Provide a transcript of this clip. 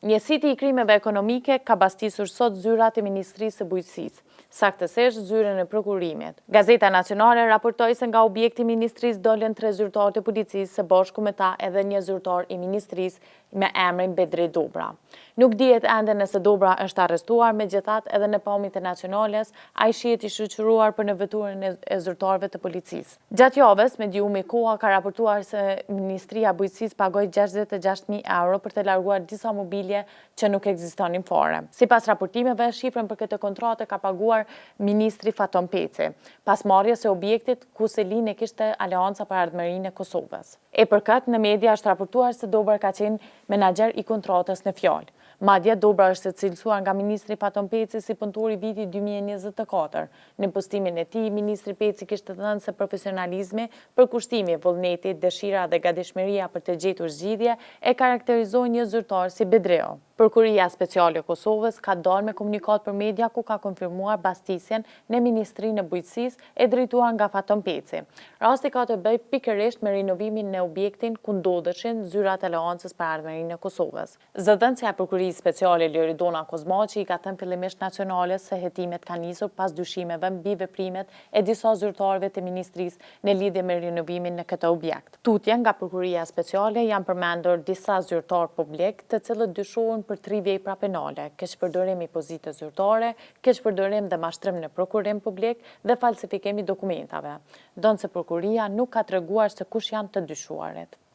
Njësiti i krimeve ekonomike ka bastisur sot zyrat e Ministrisë së Bujqësisë, saktësisht zyrën e prokurimit. Gazeta Nacionale raportoi se nga objekti i Ministrisë dolën 3 zyrtarë të policisë, së bashku me ta edhe një zyrtar i Ministrisë me emrin Bedri Dobra. Nuk dihet ende nëse Dobra është arrestuar, megjithatë edhe në pamjet e Nacionales ai shihet i shoqëruar për në veturën e zyrtarëve të policisë. Gjatë javës, mediumi Koha ka raportuar se Ministria e Bujqësisë pagoi 66.000 euro për të larguar disa mobilje që nuk ekzistonin fare. Sipas raportimeve, shifrën për këtë kontratë ka paguar ministri Faton Peci, pas marrjes së objektit ku Selin e kishte Aleanca për Ardhmërinë e Kosovës. E përkat, në media është raportuar se Dobra ka qenë menaxher i kontratës në fjalë. Madje Dobra është cilësuar nga ministri Faton Peci si punëtor i vitit 2024. Në postimin e tij, ministri Peci kishte thënë se profesionalizmi, përkushtimi, vullneti, dëshira dhe gatishmëria për të gjetur zgjidhje e karakterizojnë një zyrtar si Bedreu. Prokuria Speciale e Kosovës ka dalë me komunikat për media ku ka konfirmuar bastisjen në Ministrinë e Bujqësisë e drejtuar nga Faton Peci. Rasti ka të bëjë pikërisht me rinovimin në objektin ku ndodheshin zyrat e Aleancës për Ardhmërinë e Kosovës. Zëdhënësja e Prokurisë Speciale Loridona Kozmaqi i ka thënë fillimisht Nacionales se hetimet kanë nisur pas dyshimeve mbi veprimet e disa zyrtarëve të ministrisë në lidhje me rinovimin në këtë objekt. Tutje nga Prokuria Speciale janë përmendur disa zyrtarë publik, të cilët dyshohen për 3 vepra penale, keqpërdorim i pozitës zyrtare, keqpërdorim dhe mashtrim në prokurim publik dhe falsifikim i dokumentave. Donse prokuria nuk ka treguar se kush janë të dyshuarit.